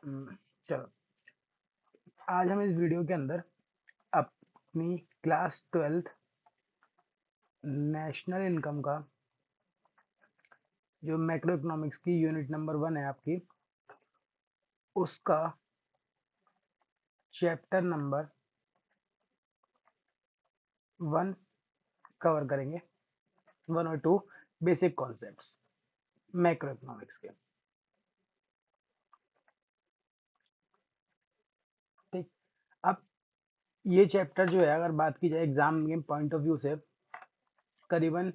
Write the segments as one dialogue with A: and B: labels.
A: चलो, आज हम इस वीडियो के अंदर अपनी क्लास 12th नेशनल इनकम का जो मैक्रो इकोनॉमिक्स की यूनिट नंबर 1 है आपकी, उसका चैप्टर नंबर 1 कवर करेंगे। 1 और 2 बेसिक कॉन्सेप्ट्स मैक्रो इकोनॉमिक्स के। ठीक, अब ये चैप्टर जो है, अगर बात की जाए एग्जाम के पॉइंट ऑफ व्यू से, करीबन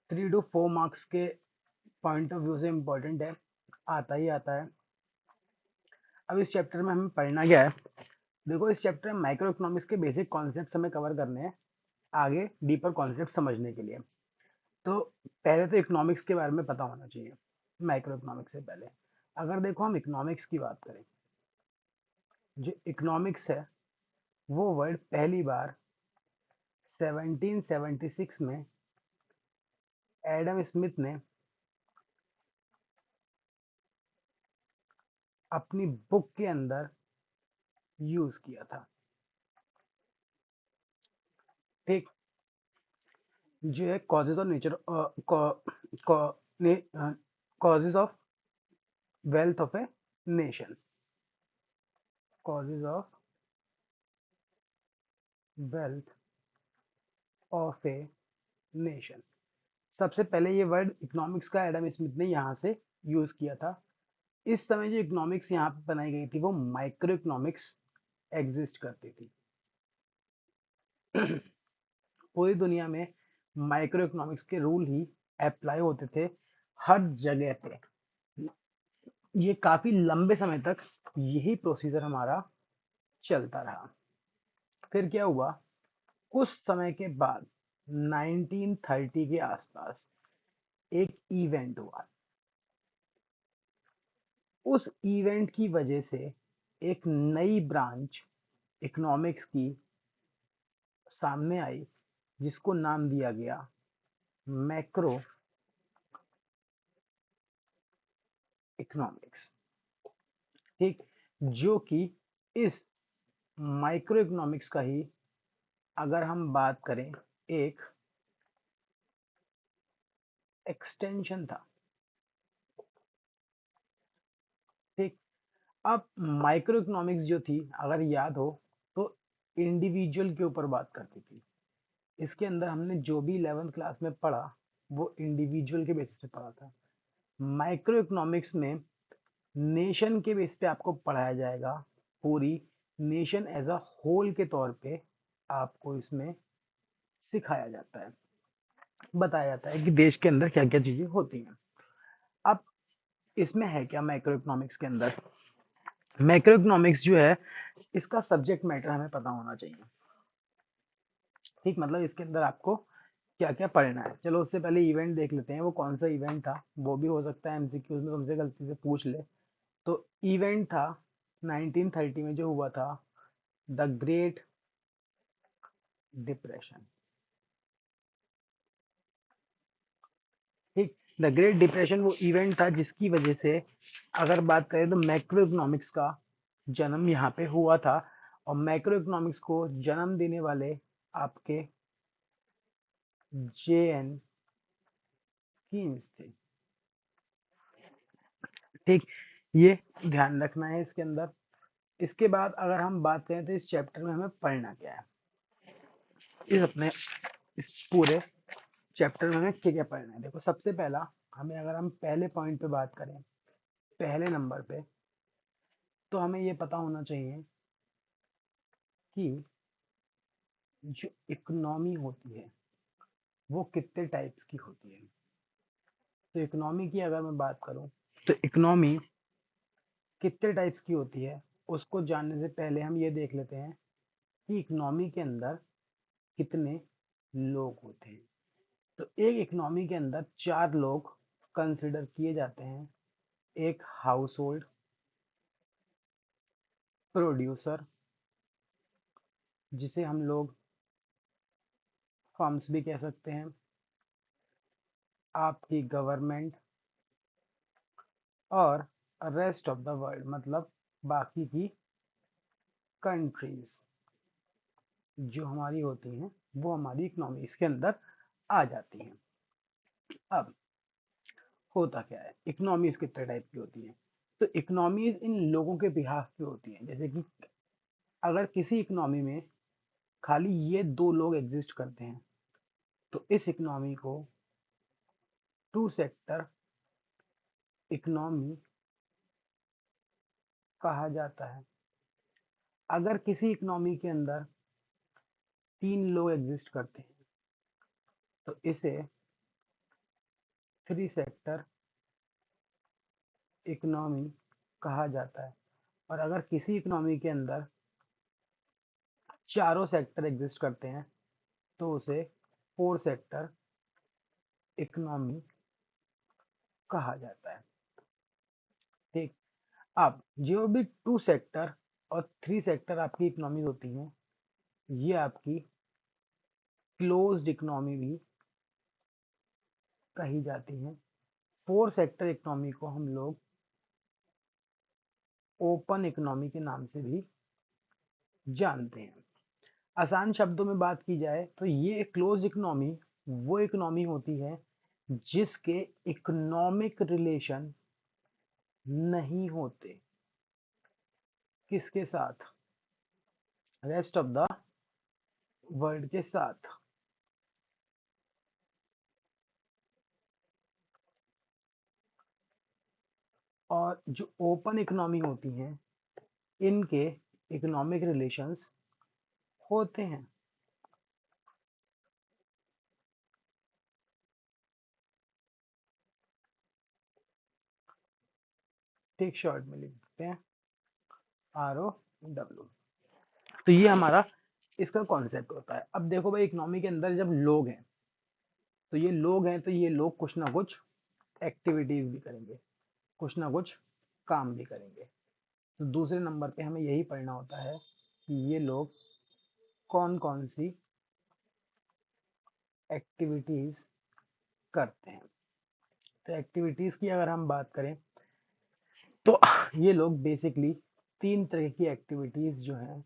A: 3 to 4 मार्क्स के पॉइंट ऑफ व्यू से इम्पोर्टेंट है, आता ही आता है। अब इस चैप्टर में हमें पढ़ना क्या है? देखो, इस चैप्टर में माइक्रो इकोनॉमिक्स के बेसिक कॉन्सेप्ट हमें कवर करने हैं आगे डीपर कॉन्सेप्ट समझने के लिए। तो पहले तो इकोनॉमिक्स के बारे में पता होना चाहिए माइक्रो इकोनॉमिक्स से पहले। अगर देखो हम इकोनॉमिक्स की बात करें, जो इकोनॉमिक्स है वो वर्ड पहली बार 1776 में एडम स्मिथ ने अपनी बुक के अंदर यूज किया था। ठीक, जो है causes of nature, causes of wealth of a nation, causes of wealth of a nation. सबसे पहले ये वर्ड इकोनॉमिक्स का एडम स्मिथ ने यहाँ से यूज किया था। इस समय जो इकोनॉमिक्स यहाँ पे बनाई गई थी वो माइक्रो इकोनॉमिक्स एग्जिस्ट करती थी। पूरी दुनिया में माइक्रो इकोनॉमिक्स के रूल ही अप्लाई होते थे हर जगह पे। ये काफी लंबे समय तक यही प्रोसीजर हमारा चलता रहा। फिर क्या हुआ, कुछ समय के बाद 1930 के आसपास एक इवेंट हुआ। उस इवेंट की वजह से एक नई ब्रांच इकोनॉमिक्स की सामने आई, जिसको नाम दिया गया मैक्रो इकोनॉमिक्स। ठीक, जो कि इस माइक्रो इकोनॉमिक्स का ही, अगर हम बात करें, एक एक्सटेंशन था। ठीक, अब माइक्रो इकोनॉमिक्स जो थी, अगर याद हो तो इंडिविजुअल के ऊपर बात करती थी। इसके अंदर हमने जो भी 11th क्लास में पढ़ा वो इंडिविजुअल के बेसिस पे पढ़ा था। माइक्रो इकोनॉमिक्स में नेशन के बेस पे आपको पढ़ाया जाएगा। पूरी नेशन एज अ होल के तौर पे आपको इसमें सिखाया जाता है, बताया जाता है कि देश के अंदर क्या क्या चीजें होती हैं। अब इसमें है क्या मैक्रो इकोनॉमिक्स के अंदर? मैक्रो इकोनॉमिक्स जो है, इसका सब्जेक्ट मैटर हमें पता होना चाहिए। ठीक, मतलब इसके अंदर आपको क्या क्या पढ़ना है। चलो, उससे पहले इवेंट देख लेते हैं, वो कौन सा इवेंट था। वो भी हो सकता है एमसीक्यूज में तुमसे गलती से पूछ ले। तो इवेंट था 1930 में जो हुआ था, द ग्रेट डिप्रेशन। ठीक, द ग्रेट डिप्रेशन वो इवेंट था जिसकी वजह से, अगर बात करें तो मैक्रो इकोनॉमिक्स का जन्म यहाँ पे हुआ था। और मैक्रो इकोनॉमिक्स को जन्म देने वाले आपके जे.एन. कीन्स थे। ठीक, ये ध्यान रखना है इसके अंदर। इसके बाद अगर हम बात करें तो इस चैप्टर में हमें पढ़ना क्या है, इस पूरे चैप्टर में हमें क्या क्या पढ़ना है। देखो, सबसे पहला हमें, अगर हम पहले पॉइंट पे बात करें, पहले नंबर पे, तो हमें ये पता होना चाहिए कि जो इकोनॉमी होती है वो कितने टाइप्स की होती है। तो इकोनॉमी की अगर मैं बात करूं, तो इकोनॉमी कितने टाइप्स की होती है, उसको जानने से पहले हम ये देख लेते हैं कि इकोनॉमी के अंदर कितने लोग होते हैं। तो एक इकोनॉमी के अंदर 4 लोग कंसिडर किए जाते हैं। एक हाउस होल्ड, प्रोड्यूसर, जिसे हम लोग फर्म्स भी कह सकते हैं, आपकी गवर्नमेंट, और रेस्ट ऑफ द वर्ल्ड मतलब बाकी की कंट्रीज जो हमारी होती हैं वो हमारी इकोनॉमी इसके अंदर आ जाती हैं। अब होता क्या है, इकोनॉमीज कितने टाइप की होती हैं? तो इकोनॉमीज इन लोगों के बिहाफ पे होती हैं। जैसे कि अगर किसी इकोनॉमी में खाली ये दो लोग एग्जिस्ट करते हैं तो इस इकोनॉमी को टू सेक्टर इकोनॉमी कहा जाता है। अगर किसी इकोनॉमी के अंदर तीन लोग एग्जिस्ट करते हैं तो इसे थ्री सेक्टर इकोनॉमी कहा जाता है। और अगर किसी इकोनॉमी के अंदर चारों सेक्टर एग्जिस्ट करते हैं तो उसे फोर सेक्टर इकोनॉमी कहा जाता है। ठीक। अब जो भी टू सेक्टर और थ्री सेक्टर आपकी इकोनॉमी होती हैं ये आपकी क्लोज्ड इकोनॉमी भी कही जाती हैं। फोर सेक्टर इकोनॉमी को हम लोग ओपन इकोनॉमी के नाम से भी जानते हैं। आसान शब्दों में बात की जाए तो ये क्लोज इकोनॉमी वो इकोनॉमी होती है जिसके इकोनॉमिक रिलेशन नहीं होते किसके साथ, रेस्ट ऑफ द वर्ल्ड के साथ। और जो ओपन इकोनॉमी होती हैं इनके इकोनॉमिक रिलेशंस होते हैं। ठीक, शॉर्ट में लिख सकते हैं ROW। तो ये हमारा इसका कॉन्सेप्ट होता है। अब देखो भाई, इकोनॉमी के अंदर जब लोग हैं तो ये लोग हैं तो ये लोग कुछ ना कुछ एक्टिविटीज भी करेंगे, कुछ ना कुछ काम भी करेंगे। तो दूसरे नंबर पे हमें यही पढ़ना होता है कि ये लोग कौन कौन सी एक्टिविटीज करते हैं। तो एक्टिविटीज की अगर हम बात करें तो ये लोग बेसिकली तीन तरह की एक्टिविटीज जो हैं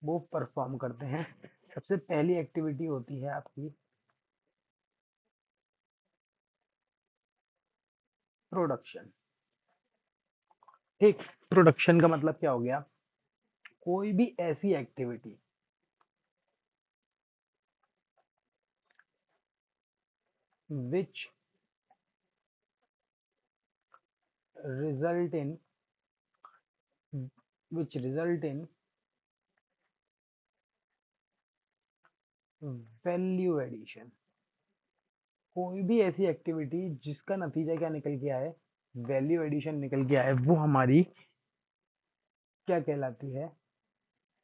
A: वो परफॉर्म करते हैं। सबसे पहली एक्टिविटी होती है आपकी प्रोडक्शन। ठीक, प्रोडक्शन का मतलब क्या हो गया, कोई भी ऐसी activity which result in result in value addition. कोई भी ऐसी एक्टिविटी जिसका नतीजा क्या निकल के आए, वैल्यू एडिशन निकल के आए, वो हमारी क्या कहलाती है,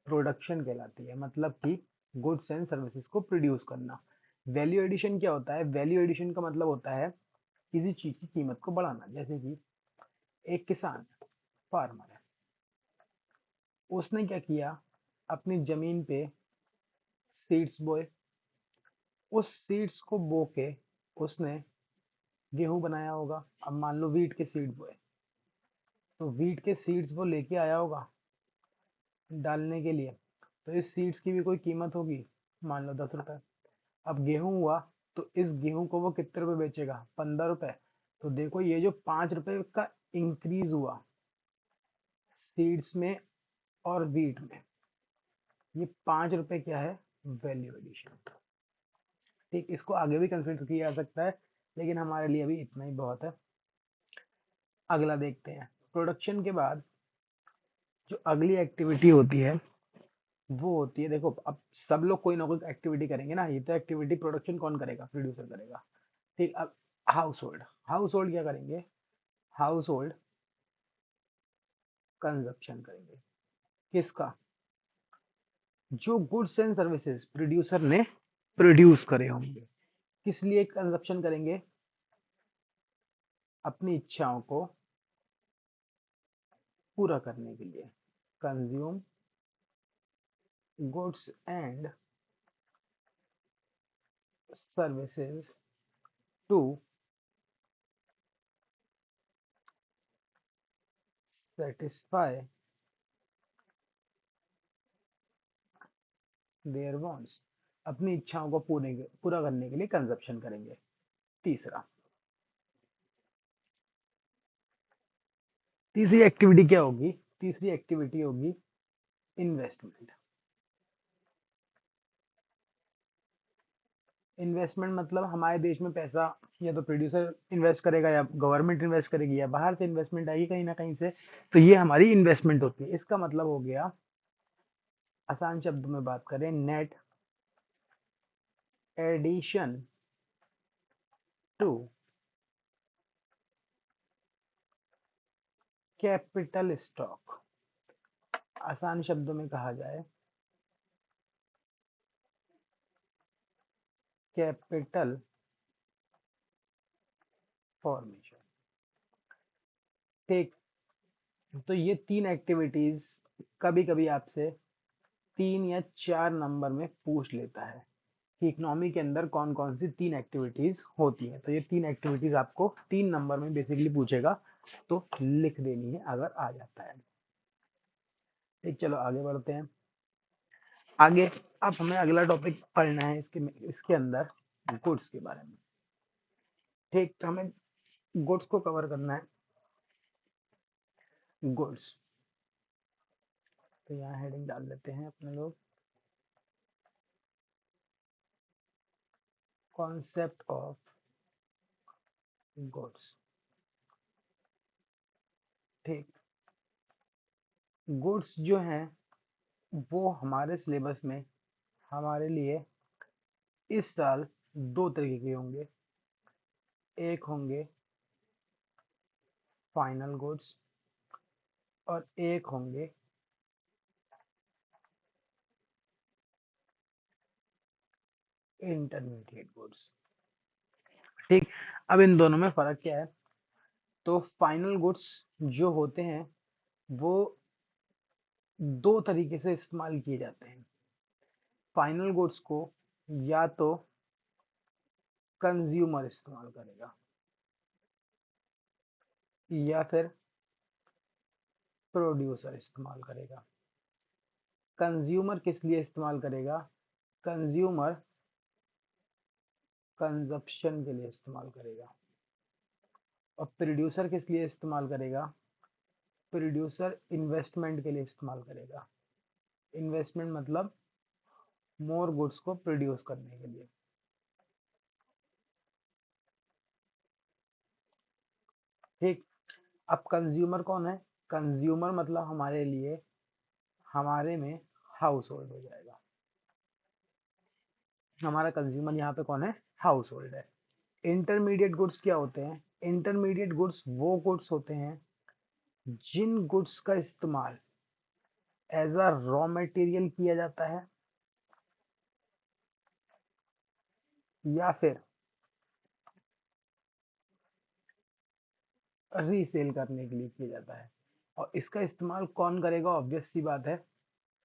A: प्रोडक्शन कहलाती है। मतलब कि गुड्स एंड सर्विसेज को प्रोड्यूस करना। वैल्यू एडिशन क्या होता है, वैल्यू एडिशन का मतलब होता है किसी चीज की कीमत को बढ़ाना। जैसे कि एक किसान, फार्मर है, उसने क्या किया, अपनी जमीन पे सीड्स बोए, उस सीड्स को बो के उसने गेहूं बनाया होगा। अब मान लो वीट के सीड बोए, तो वीट के सीड्स वो लेके आया होगा डालने के लिए, तो इस सीड्स की भी कोई कीमत होगी, मान लो 10 रुपए। अब गेहूं हुआ तो इस गेहूं को वो कितने रुपए बेचेगा, 15 रुपए। तो देखो ये जो 5 रुपए का इंक्रीज हुआ सीड्स में और वीट में, ये 5 रुपए क्या है, वैल्यू एडिशन। ठीक, इसको आगे भी कंसिडर किया जा सकता है लेकिन हमारे लिए अभी इतना ही बहुत है। अगला देखते हैं। प्रोडक्शन के बाद जो अगली एक्टिविटी होती है वो होती है, देखो अब सब लोग कोई ना कोई एक्टिविटी करेंगे ना, ये तो एक्टिविटी प्रोडक्शन कौन करेगा, प्रोड्यूसर करेगा। ठीक, अब हाउस होल्ड, हाउस होल्ड क्या करेंगे, हाउस होल्ड कंजप्शन करेंगे। किसका, जो गुड्स एंड सर्विसेज प्रोड्यूसर ने प्रोड्यूस करे होंगे। किस लिए कंजप्शन करेंगे, अपनी इच्छाओं को पूरा करने के लिए। Consume goods and services to satisfy their wants, अपनी इच्छाओं को पूरा करने के लिए कंजप्शन करेंगे। तीसरा, तीसरी एक्टिविटी क्या होगी? तीसरी एक्टिविटी होगी इन्वेस्टमेंट। इन्वेस्टमेंट मतलब हमारे देश में पैसा या तो प्रोड्यूसर इन्वेस्ट करेगा या गवर्नमेंट इन्वेस्ट करेगी या बाहर से इन्वेस्टमेंट आएगी कहीं ना कहीं से, तो ये हमारी इन्वेस्टमेंट होती है। इसका मतलब हो गया, आसान शब्दों में बात करें, net addition to capital stock. आसान शब्दों में कहा जाए, कैपिटल फॉर्मेशन। ठीक, तो ये तीन एक्टिविटीज कभी कभी आपसे 3 या 4 नंबर में पूछ लेता है कि इकोनॉमी के अंदर कौन कौन सी तीन एक्टिविटीज होती हैं। तो ये तीन एक्टिविटीज आपको 3 नंबर में बेसिकली पूछेगा, तो लिख देनी है अगर आ जाता है। ठीक, चलो आगे बढ़ते हैं। आगे अब हमें अगला टॉपिक पढ़ना है इसके इसके अंदर गुड्स के बारे में। ठीक, तो हमें गुड्स को कवर करना है। गुड्स, तो यहाँ हेडिंग डाल देते हैं अपने लोग, कॉन्सेप्ट ऑफ गुड्स। ठीक, गुड्स जो हैं वो हमारे सिलेबस में हमारे लिए इस साल दो तरीके के होंगे। एक होंगे फाइनल गुड्स और एक होंगे इंटरमीडिएट गुड्स। ठीक, अब इन दोनों में फर्क क्या है? तो फाइनल गुड्स जो होते हैं वो दो तरीके से इस्तेमाल किए जाते हैं। फाइनल गुड्स को या तो कंज्यूमर इस्तेमाल करेगा या फिर प्रोड्यूसर इस्तेमाल करेगा। कंज्यूमर किस लिए इस्तेमाल करेगा? कंज्यूमर कंजप्शन के लिए इस्तेमाल करेगा। और प्रोड्यूसर किस लिए इस्तेमाल करेगा? प्रोड्यूसर इन्वेस्टमेंट के लिए इस्तेमाल करेगा। इन्वेस्टमेंट मतलब मोर गुड्स को प्रोड्यूस करने के लिए। ठीक, अब कंज्यूमर कौन है? कंज्यूमर मतलब हमारे लिए, हमारे में हाउस होल्ड हो जाएगा। हमारा कंज्यूमर यहाँ पे कौन है? हाउस होल्ड है। इंटरमीडिएट गुड्स क्या होते हैं? इंटरमीडिएट गुड्स वो गुड्स होते हैं जिन गुड्स का इस्तेमाल एज अ रॉ मटेरियल किया जाता है या फिर रीसेल करने के लिए किया जाता है। और इसका इस्तेमाल कौन करेगा? ऑब्वियस सी बात है,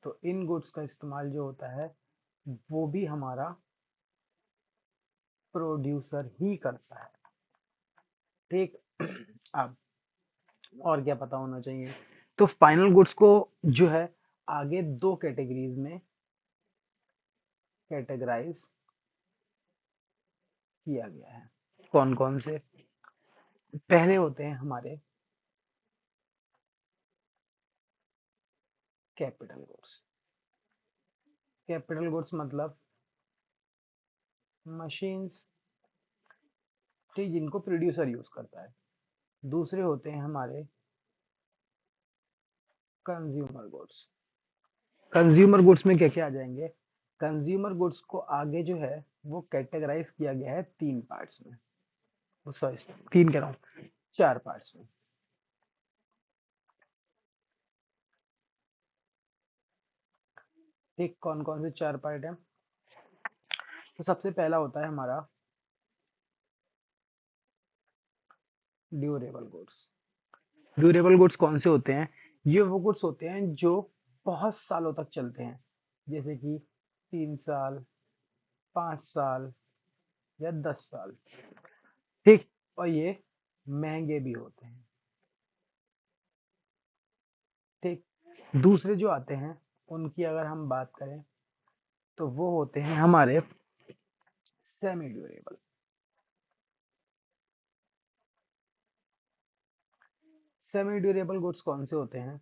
A: तो इन गुड्स का इस्तेमाल जो होता है वो भी हमारा प्रोड्यूसर ही करता है। ठीक, अब और क्या पता होना चाहिए? तो फाइनल गुड्स को जो है आगे दो कैटेगरीज में कैटेगराइज किया गया है। कौन कौन से? पहले होते हैं हमारे कैपिटल गुड्स। कैपिटल गुड्स मतलब मशीन्स, ठीक, जिनको प्रोड्यूसर यूज करता है। दूसरे होते हैं हमारे कंज्यूमर गुड्स। कंज्यूमर गुड्स में क्या क्या आ जाएंगे? कंज्यूमर गुड्स को आगे जो है वो कैटेगराइज किया गया है 3 पार्ट्स में। सॉरी, 3 कह रहा हूँ, 4 पार्ट्स में। ठीक, कौन कौन से 4 पार्ट हैं? तो सबसे पहला होता है हमारा ड्यूरेबल गुड्स। ड्यूरेबल गुड्स कौन से होते हैं? ये वो गुड्स होते हैं जो बहुत सालों तक चलते हैं, जैसे कि 3 साल, 5 साल या 10 साल। ठीक, और ये महंगे भी होते हैं। ठीक। दूसरे जो आते हैं उनकी अगर हम बात करें तो वो होते हैं हमारे semi durable. Semi durable goods कौन से होते हैं?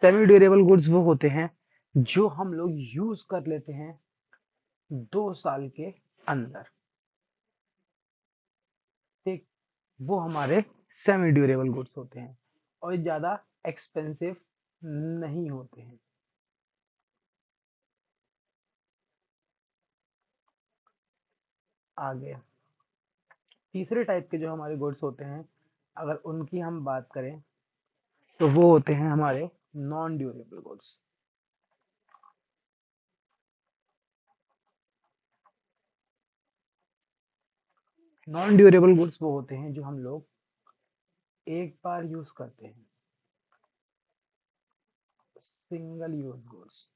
A: सेमी ड्यूरेबल गुड्स वो होते हैं जो हम लोग यूज कर लेते हैं 2 साल के अंदर। ठीक। वो हमारे सेमी ड्यूरेबल गुड्स होते हैं और ये ज्यादा एक्सपेंसिव नहीं होते हैं। आगे तीसरे टाइप के जो हमारे गुड्स होते हैं, अगर उनकी हम बात करें तो वो होते हैं हमारे non durable goods. Non durable goods वो होते हैं जो हम लोग एक बार यूज करते हैं, सिंगल यूज गुड्स।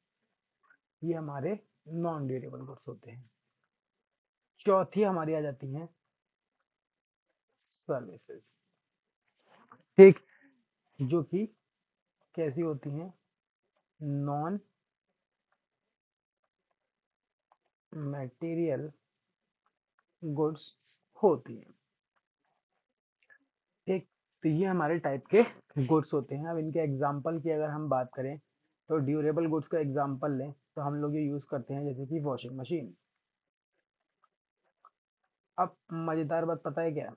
A: ये हमारे नॉन ड्यूरेबल गुड्स होते हैं। चौथी हमारी आ जाती हैं सर्विसेज। ठीक। जो कि कैसी होती हैं? नॉन मटेरियल गुड्स होती हैं। ठीक। तो ये हमारे टाइप के गुड्स होते हैं। अब इनके एग्जाम्पल की अगर हम बात करें तो ड्यूरेबल गुड्स का एग्जाम्पल लें तो हम लोग ये यूज करते हैं जैसे कि वॉशिंग मशीन। अब मजेदार बात पता है क्या?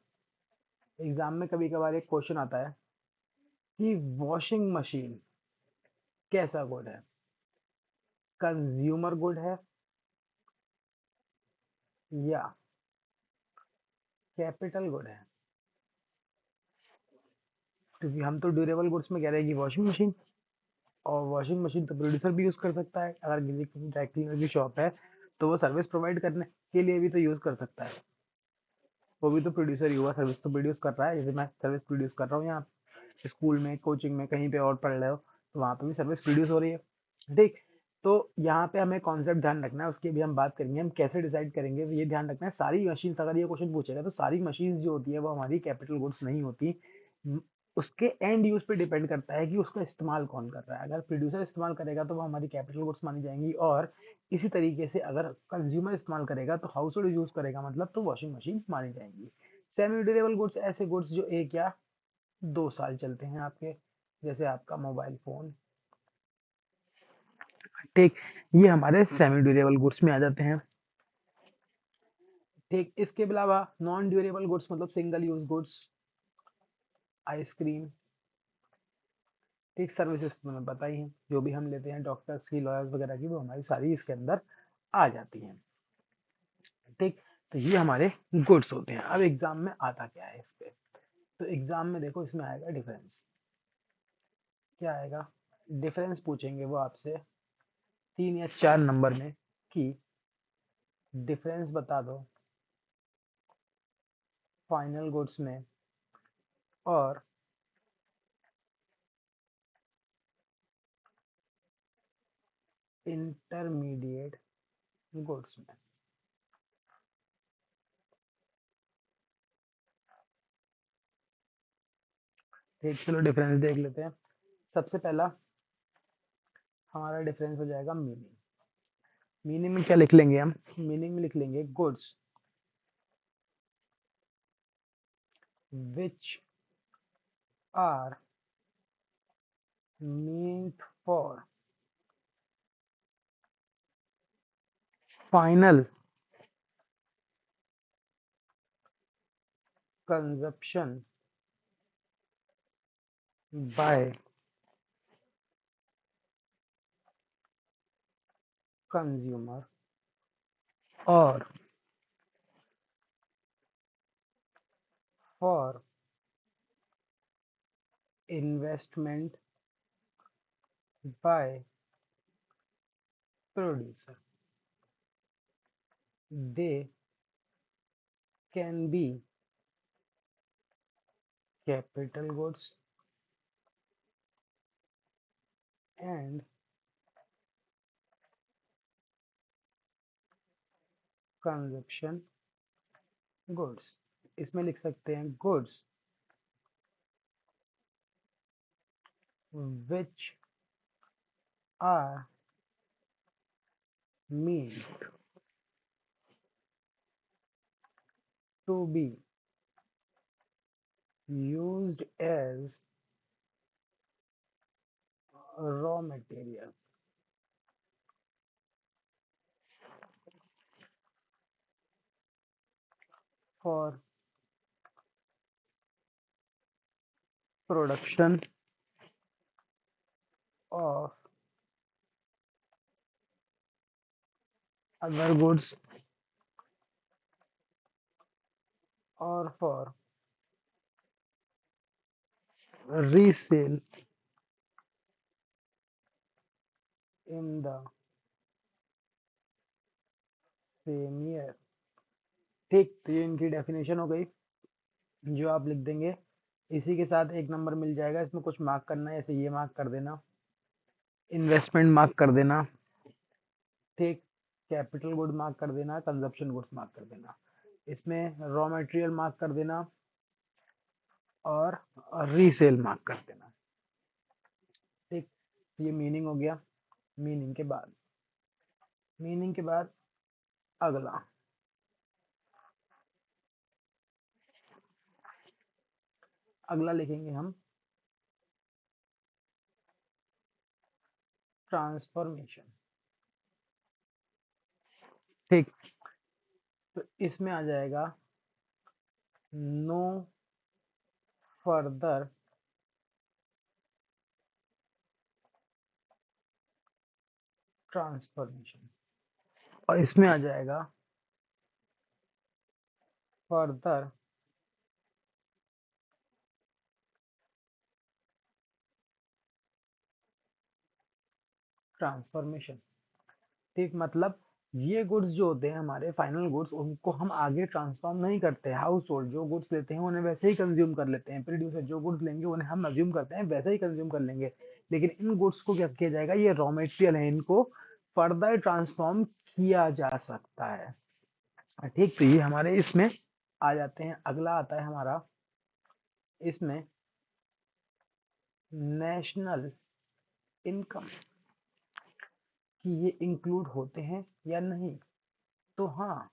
A: एग्जाम में कभी कभार एक क्वेश्चन आता है कि वॉशिंग मशीन कैसा गुड है, कंज्यूमर गुड है या कैपिटल गुड है? क्योंकि हम तो ड्यूरेबल गुड्स में कह रहे हैं कि वॉशिंग मशीन, और वॉशिंग मशीन तो प्रोड्यूसर भी यूज कर सकता है। अगर किसी ड्राई क्लीनर की शॉप है तो वो सर्विस प्रोवाइड करने के लिए भी तो यूज कर सकता है। वो भी तो प्रोड्यूसर ही हुआ, सर्विस तो प्रोड्यूस कर रहा है। जैसे मैं सर्विस प्रोड्यूस कर रहा हूँ यहाँ स्कूल में, कोचिंग में, कहीं पे और पढ़ रहे हो तो वहाँ पे भी सर्विस प्रोड्यूस हो रही है। ठीक। तो यहाँ पे हमें कॉन्सेप्ट ध्यान रखना है, उसकी भी हम बात करेंगे। हम कैसे डिसाइड करेंगे ये ध्यान रखना है। सारी मशीन, अगर ये क्वेश्चन पूछेगा तो सारी मशीन जो होती है वो हमारी कैपिटल गुड्स नहीं होती। उसके एंड यूज पे डिपेंड करता है कि उसका इस्तेमाल कौन कर रहा है। अगर प्रोड्यूसर इस्तेमाल करेगा तो वो हमारी कैपिटल गुड्स मानी जाएंगी, और इसी तरीके से अगर कंज्यूमर इस्तेमाल करेगा तो हाउस होल्ड यूज करेगा मतलब तो वॉशिंग मशीन मानी जाएंगी। सेमी ड्यूरेबल गुड्स ऐसे गुड्स जो 1 या 2 साल चलते हैं आपके, जैसे आपका मोबाइल फोन। ठीक। ये हमारे सेमी ड्यूरेबल गुड्स में आ जाते हैं। ठीक। इसके अलावा नॉन ड्यूरेबल गुड्स मतलब सिंगल यूज गुड्स, आइसक्रीम। ठीक। सर्विसेज तो तुम्हें पता ही है, जो भी हम लेते हैं डॉक्टर्स की, लॉयर्स वगैरह की, वो हमारी सारी इसके अंदर आ जाती हैं। ठीक। तो ये हमारे गुड्स होते हैं। अब एग्जाम में आता क्या है इस पे? तो एग्जाम में देखो इसमें आएगा डिफरेंस। क्या आएगा? डिफरेंस पूछेंगे वो आपसे 3 या 4 नंबर में कि डिफरेंस बता दो फाइनल गुड्स में और इंटरमीडिएट गुड्स में। ठीक। चलो डिफरेंस देख लेते हैं। सबसे पहला हमारा डिफरेंस हो जाएगा मीनिंग। मीनिंग में क्या लिख लेंगे हम? मीनिंग में लिख लेंगे goods which are meant for final consumption by consumer or for investment by producer. They can be capital goods and consumption goods. इसमें लिख सकते हैं goods which are meant to be used as raw material for production of other goods or for resale in the same year। ठीक, तो ये इनकी definition हो गई जो आप लिख देंगे। इसी के साथ एक नंबर मिल जाएगा, इसमें कुछ मार्क करना है, ऐसे ये मार्क कर देना, इन्वेस्टमेंट मार्क कर देना, ठीक, कैपिटल गुड मार्क कर देना, कंजप्शन गुड्स मार्क कर देना, इसमें रॉ मटेरियल मार्क कर देना और रीसेल मार्क कर देना। ठीक, ये मीनिंग हो गया। मीनिंग के बाद अगला अगला लिखेंगे हम ट्रांसफॉर्मेशन। ठीक, तो इसमें आ जाएगा नो फर्दर ट्रांसफॉर्मेशन और इसमें आ जाएगा फर्दर ट्रांसफॉर्मेशन। ठीक, मतलब ये गुड्स जो होते हैं हमारे फाइनल गुड्स, उनको हम आगे ट्रांसफॉर्म नहीं करते। हाउस होल्ड जो गुड्स लेते हैं उन्हें वैसे ही कंज्यूम कर लेते हैं। प्रोड्यूसर जो गुड्स लेंगे उन्हें हम अज्यूम करते हैं वैसे ही कंज्यूम कर लेंगे। लेकिन इन गुड्स को क्या किया जाएगा, ये रॉ मटेरियल है, इनको फर्दर ट्रांसफॉर्म किया जा सकता है। ठीक, तो ये हमारे इसमें आ जाते हैं। अगला आता है हमारा इसमें नेशनल इनकम, कि ये इंक्लूड होते हैं या नहीं। तो हाँ,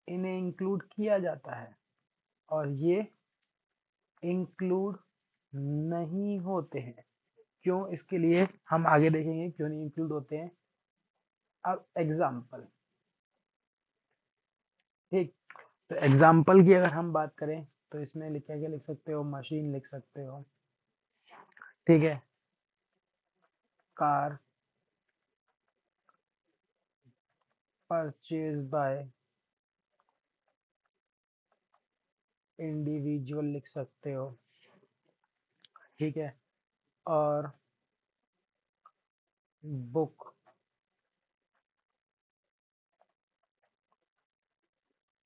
A: इन्हें इंक्लूड किया जाता है और ये इंक्लूड नहीं होते हैं। क्यों, इसके लिए हम आगे देखेंगे क्यों नहीं इंक्लूड होते हैं। अब एग्जाम्पल, ठीक, तो एग्जाम्पल की अगर हम बात करें तो इसमें लिखा क्या लिख सकते हो, मशीन लिख सकते हो, ठीक है, कार परचेज बाय इंडिविजुअल लिख सकते हो, ठीक है, और बुक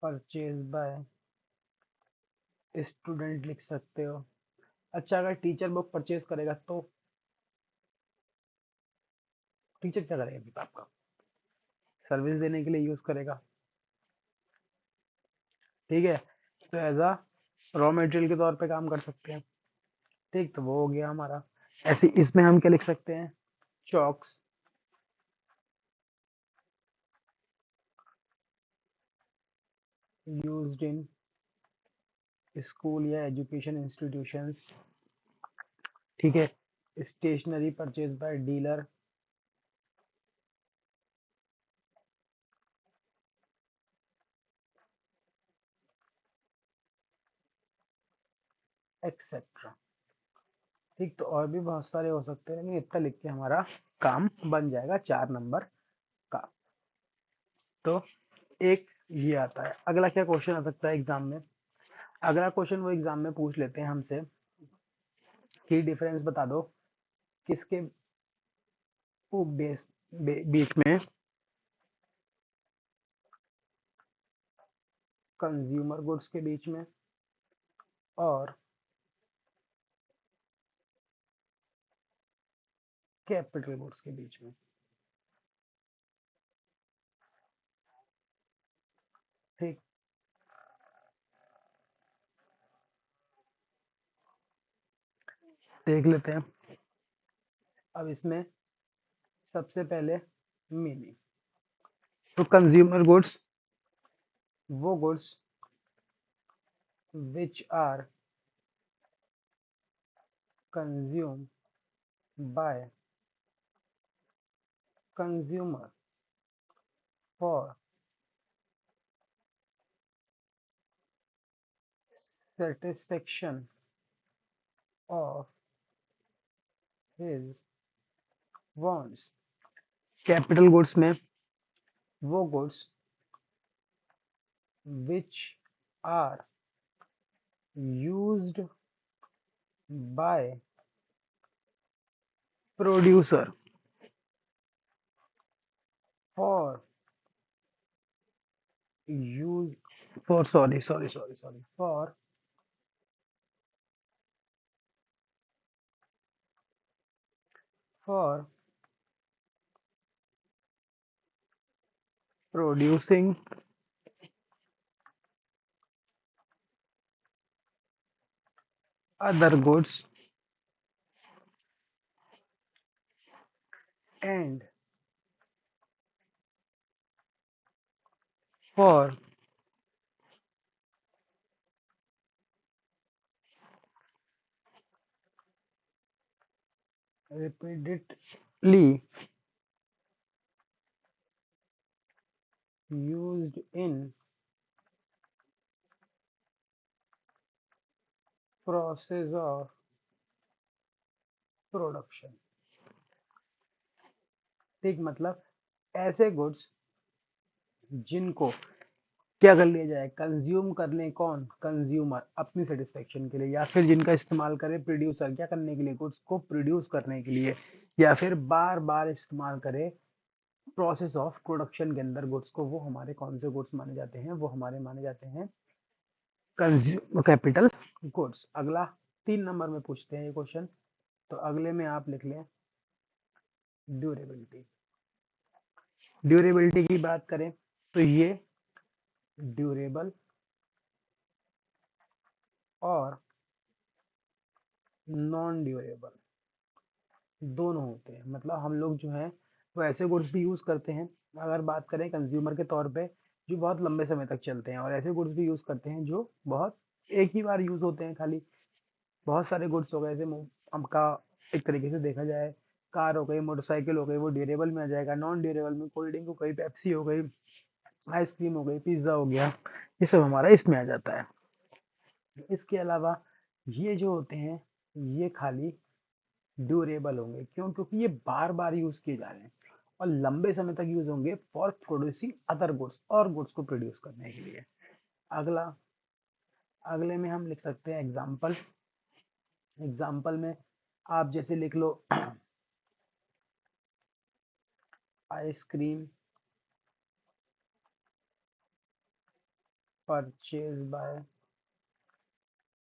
A: परचेज बाय स्टूडेंट लिख सकते हो। अच्छा, अगर टीचर बुक परचेज करेगा तो टीचर क्या करेगा किताब का, सर्विस देने के लिए यूज करेगा, ठीक है, तो एज अ रॉ मटेरियल के तौर पे काम कर सकते हैं। ठीक, तो वो हो गया हमारा। ऐसे इसमें हम क्या लिख सकते हैं, चॉक्स यूज्ड इन स्कूल या एजुकेशन इंस्टीट्यूशंस, ठीक है, stationery purchase by dealer, etcetera. ठीक, तो और भी बहुत सारे हो सकते हैं, लेकिन इतना लिख के हमारा काम बन जाएगा 4 नंबर का। तो एक ये आता है। अगला क्या क्वेश्चन आ सकता है एग्जाम में। अगला क्वेश्चन वो एग्जाम में पूछ लेते हैं हमसे कि डिफरेंस बता दो किसके बीच में, कंज्यूमर गुड्स के बीच में और कैपिटल गुड्स के बीच में। ठीक, देख लेते हैं। अब इसमें सबसे पहले मीनिंग। तो कंज्यूमर गुड्स वो goods which are consume by consumer for satisfaction of his wants. Capital goods में वो goods which are used by producer for use for sorry for producing other goods and for repeatedly used in process of production. ठीक, मतलब ऐसे goods जिनको क्या कर लिया जाए, कंज्यूम कर लें, कौन, कंज्यूमर अपनी सेटिस्फेक्शन के लिए, या फिर जिनका इस्तेमाल करे प्रोड्यूसर क्या करने के लिए, गुड्स को प्रोड्यूस करने के लिए, या फिर बार बार इस्तेमाल करे प्रोसेस ऑफ प्रोडक्शन के अंदर गुड्स को, वो हमारे कौन से गुड्स माने जाते हैं, वो हमारे माने जाते हैं कंज्यूम कैपिटल गुड्स। अगला 3 नंबर में पूछते हैं ये क्वेश्चन, तो अगले में आप लिख लें ड्यूरेबिलिटी। ड्यूरेबिलिटी की बात करें तो ये ड्यूरेबल और नॉन ड्यूरेबल दोनों होते हैं। मतलब हम लोग जो है वो ऐसे गुड्स भी यूज करते हैं, अगर बात करें कंज्यूमर के तौर पे, जो बहुत लंबे समय तक चलते हैं, और ऐसे गुड्स भी यूज करते हैं जो बहुत एक ही बार यूज होते हैं खाली। बहुत सारे गुड्स हो गए, जैसे हमका एक तरीके से देखा जाए, कार हो गई, मोटरसाइकिल हो गई, वो ड्यूरेबल में आ जाएगा। नॉन ड्यूरेबल में कोल्ड ड्रिंक हो गई, पेप्सी हो गई, आइसक्रीम हो गई, पिज्जा हो गया, ये सब हमारा इसमें आ जाता है। इसके अलावा ये जो होते हैं ये खाली ड्यूरेबल होंगे, क्यों, क्योंकि ये बार बार यूज किए जा रहे हैं और लंबे समय तक यूज होंगे फॉर प्रोड्यूसिंग अदर गुड्स, और गुड्स को प्रोड्यूस करने के लिए। अगला, अगले में हम लिख सकते हैं एग्जाम्पल। एग्जाम्पल में आप जैसे लिख लो आइसक्रीम परचेज बाय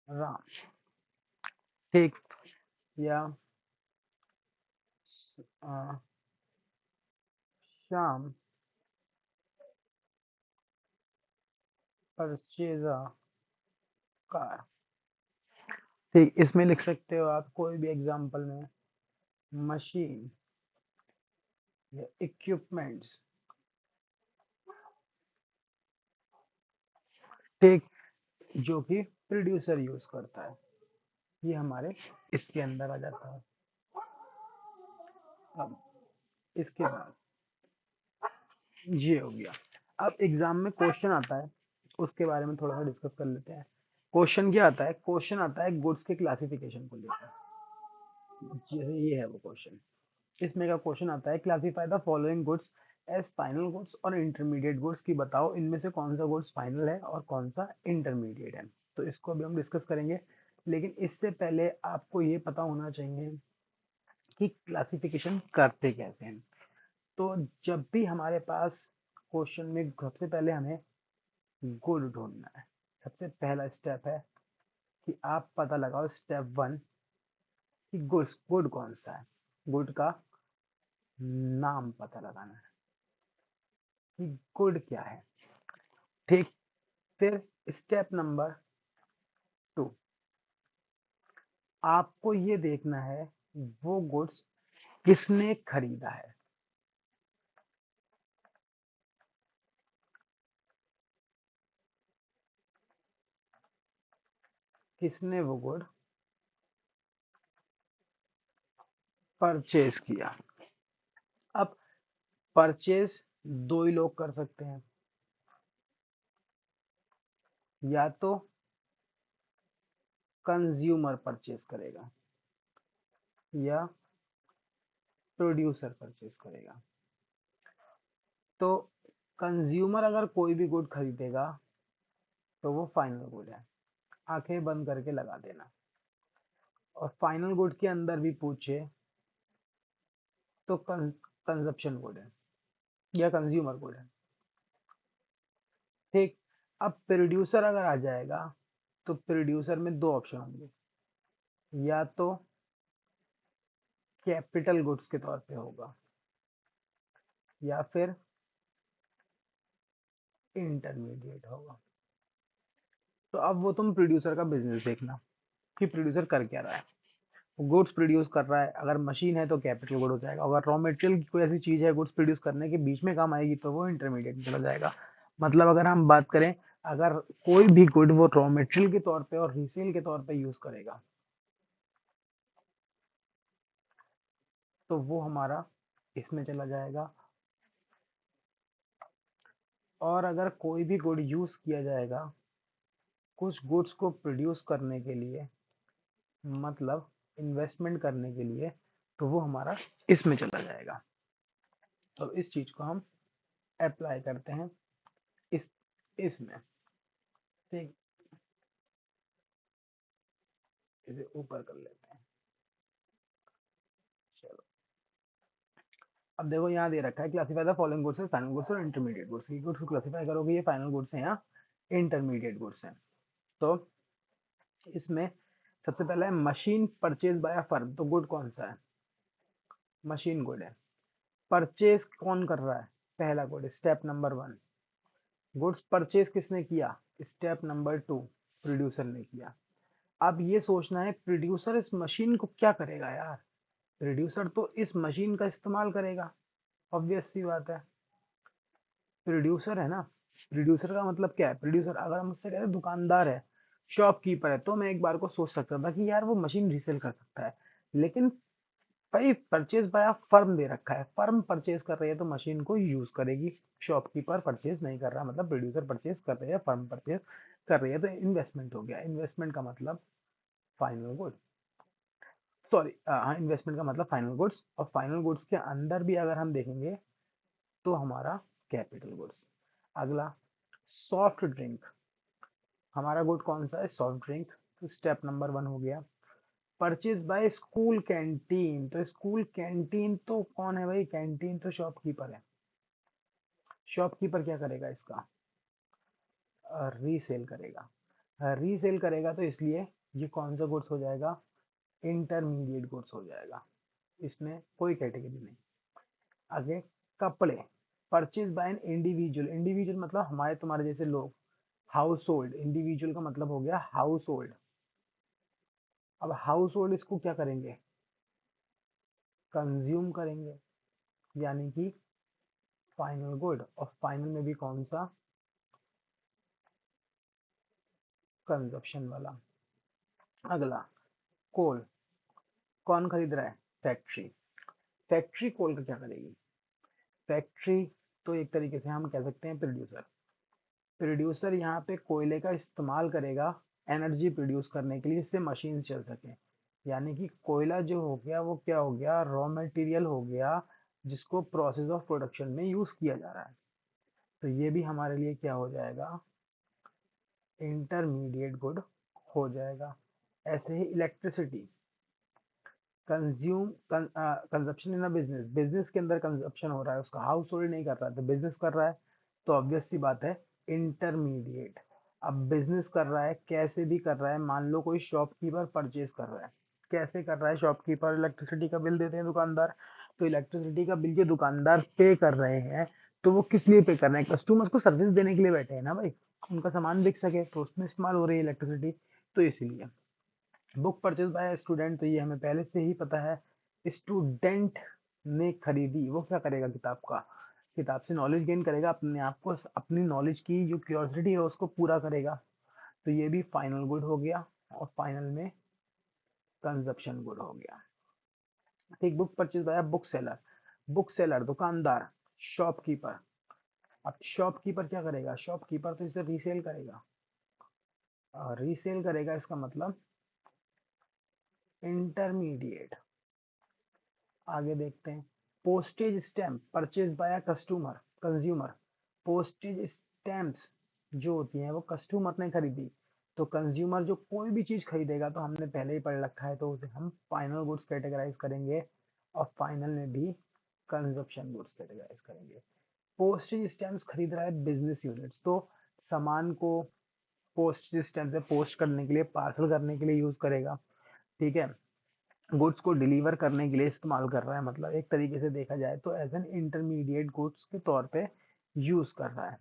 A: राम। ठीक, या अ, श्याम परचेज अ कार। ठीक, इसमें लिख सकते हो आप कोई भी एग्जाम्पल में मशीन या इक्विपमेंट्स। ठीक, जो कि प्रोड्यूसर यूज करता है, ये हमारे इसके अंदर आ जाता है। अब इसके बाद ये हो गया। अब एग्जाम में क्वेश्चन आता है, उसके बारे में थोड़ा सा डिस्कस कर लेते हैं। क्वेश्चन क्या आता है, क्वेश्चन आता है गुड्स के क्लासिफिकेशन को लेकर। जैसे ये है वो क्वेश्चन, इसमें का क्वेश्चन आता है classify the following goods as final goods और इंटरमीडिएट गुड्स, की बताओ इनमें से कौन सा गुड्स फाइनल है और कौन सा इंटरमीडिएट है। तो इसको अभी हम डिस्कस करेंगे, लेकिन इससे पहले आपको ये पता होना चाहिए कि क्लासिफिकेशन करते कैसे हैं। तो जब भी हमारे पास क्वेश्चन में सबसे पहले हमें गुड ढूंढना है। सबसे पहला स्टेप है कि आप पता लगाओ, स्टेप 1, कि गुड कौन सा है। गुड का नाम पता लगाना है कि गुड क्या है। ठीक, फिर स्टेप नंबर 2, आपको ये देखना है वो गुड्स किसने खरीदा है। किसने वो गुड परचेज किया। अब परचेज दो ही लोग कर सकते हैं, या तो कंज्यूमर परचेज करेगा या प्रोड्यूसर परचेज करेगा। तो कंज्यूमर अगर कोई भी गुड खरीदेगा तो वो फाइनल गुड है, आंखें बंद करके लगा देना। और फाइनल गुड के अंदर भी पूछे तो कंजप्शन गुड है या कंज्यूमर गुड है। ठीक। अब प्रोड्यूसर अगर आ जाएगा तो प्रोड्यूसर में दो ऑप्शन होंगे, या तो कैपिटल गुड्स के तौर पे होगा या फिर इंटरमीडिएट होगा। तो अब वो तुम प्रोड्यूसर का बिजनेस देखना कि प्रोड्यूसर कर क्या रहा है। गुड्स प्रोड्यूस कर रहा है, अगर मशीन है तो कैपिटल गुड हो जाएगा, अगर रॉ मटेरियल की कोई ऐसी चीज है गुड्स प्रोड्यूस करने के बीच में काम आएगी तो वो इंटरमीडिएट में चला जाएगा। मतलब अगर हम बात करें, अगर कोई भी गुड वो रॉ मटेरियल के तौर पे और रीसेल के तौर पे यूज करेगा तो वो हमारा इसमें चला जाएगा। और अगर कोई भी गुड यूज किया जाएगा कुछ गुड्स को प्रोड्यूस करने के लिए, मतलब इन्वेस्टमेंट करने के लिए, तो वो हमारा इसमें चला जाएगा। तो इस चीज को हम अप्लाई करते हैं इस इसमें। ठीक। इसे ऊपर कर लेते हैं। चलो, अब देखो यहाँ दे रखा है classify the following goods, final goods और इंटरमीडिएट गुड्स। ये गुड्स को क्लासिफाई करोगे, ये फाइनल गुड्स हैं या इंटरमीडिएट गुड्स हैं। तो इसमें सबसे पहला है machine purchase by a firm. तो गुड कौन सा है? मशीन गुड है। परचेज कौन कर रहा है? पहला good, step number one. Goods purchase किसने किया? स्टेप नंबर टू, प्रोड्यूसर ने किया। अब ये सोचना है प्रोड्यूसर इस मशीन को क्या करेगा यार। प्रोड्यूसर तो इस मशीन का इस्तेमाल करेगा, ऑब्वियस सी बात है। प्रोड्यूसर है ना। प्रोड्यूसर का मतलब क्या है? प्रोड्यूसर अगर हम उससे कहते हैं दुकानदार है, शॉपकीपर है, तो मैं एक बार को सोच सकता था कि यार वो मशीन रीसेल कर सकता है। लेकिन भाई परचेज बाय फर्म दे रखा है, फर्म परचेज कर रही है तो मशीन को यूज करेगी। शॉपकीपर परचेज नहीं कर रहा, मतलब प्रोड्यूसर परचेज कर रही है, फर्म परचेज कर रही है, तो इन्वेस्टमेंट हो गया। इन्वेस्टमेंट का मतलब फाइनल गुड, सॉरी हाँ, इन्वेस्टमेंट का मतलब फाइनल गुड्स। और फाइनल गुड्स के अंदर भी अगर हम देखेंगे तो हमारा कैपिटल गुड्स। अगला, सॉफ्ट ड्रिंक। हमारा गुड कौन सा है? Soft drink. तो स्टेप नंबर वन हो गया। Purchase by school canteen. तो स्कूल कैंटीन तो कौन है भाई? कैंटीन तो शॉपकीपर है। शॉपकीपर क्या करेगा? इसका रीसेल करेगा। रीसेल करेगा तो इसलिए ये कौन सा गुड्स हो जाएगा? इंटरमीडिएट गुड्स हो जाएगा। इसमें कोई कैटेगरी नहीं। आगे, कपड़े। Purchase by an individual. Individual मतलब हमारे तुम्हारे जैसे लोग, हाउस होल्ड। इंडिविजुअल का मतलब हो गया हाउस होल्ड। अब हाउस होल्ड इसको क्या करेंगे? कंज्यूम करेंगे, यानी कि फाइनल गुड। और फाइनल में भी कौन सा? कंजप्शन वाला। अगला, कोल। कौन खरीद रहा है? फैक्ट्री। फैक्ट्री कोल का क्या करेगी? फैक्ट्री तो एक तरीके से हम कह सकते हैं प्रोड्यूसर। प्रोड्यूसर यहाँ पे कोयले का इस्तेमाल करेगा एनर्जी प्रोड्यूस करने के लिए, जिससे मशीन चल सके। यानी कि कोयला जो हो गया वो क्या हो गया? रॉ मटेरियल हो गया, जिसको प्रोसेस ऑफ प्रोडक्शन में यूज किया जा रहा है। तो ये भी हमारे लिए क्या हो जाएगा? इंटरमीडिएट गुड हो जाएगा। ऐसे ही electricity, consume consumption in a business. Business के अंदर कंजप्शन हो रहा है उसका, हाउस होल्ड नहीं कर रहा है तो बिजनेस कर रहा है, तो ऑब्वियस सी बात है इंटरमीडिएट। अब बिजनेस कर रहा है, कैसे भी कर रहा है। मान लो कोई शॉपकीपर परचेज कर रहा है, कैसे कर रहा है? शॉपकीपर इलेक्ट्रिसिटी का बिल देते हैं दुकानदार, तो इलेक्ट्रिसिटी का बिल जो दुकानदार पे कर रहे हैं, तो वो किस लिए पे कर रहे हैं? कस्टमर्स को सर्विस देने के लिए बैठे हैं ना भाई, उनका सामान बिक सके, तो उसमें इस्तेमाल हो रही है इलेक्ट्रिसिटी, तो इसीलिए। बुक परचेज बाय स्टूडेंट, तो ये हमें पहले से ही पता है। स्टूडेंट ने खरीदी, वो क्या करेगा? किताब का, किताब से नॉलेज गेन करेगा, अपने आप को, अपनी नॉलेज की जो क्यूरियोसिटी है उसको पूरा करेगा। तो ये भी फाइनल गुड हो गया। और फाइनल में कंजप्शन गुड हो गया। ठीक, book purchase by book seller, book seller दुकानदार, शॉपकीपर। अब शॉपकीपर क्या करेगा, शॉपकीपर तो इसे रीसेल करेगा, और रीसेल करेगा इसका मतलब इंटरमीडिएट। आगे देखते हैं, postage stamp purchase by customer, consumer. Postage stamps जो होती हैं वो कस्टमर ने खरीदी, तो कंज्यूमर जो कोई भी चीज खरीदेगा तो हमने पहले ही पढ़ रखा है, तो उसे हम फाइनल गुड्स कैटेगराइज करेंगे, और फाइनल में भी कंजप्शन गुड्स कैटेगराइज करेंगे। पोस्टेज स्टैम्प्स खरीद रहा है बिजनेस यूनिट्स, तो सामान को पोस्टेज स्टैम्प से पोस्ट करने के लिए, पार्सल करने के लिए यूज करेगा। ठीक है, गुड्स को डिलीवर करने के लिए इस्तेमाल कर रहा है, मतलब एक तरीके से देखा जाए तो एज एन इंटरमीडिएट गुड्स के तौर पे यूज कर रहा है।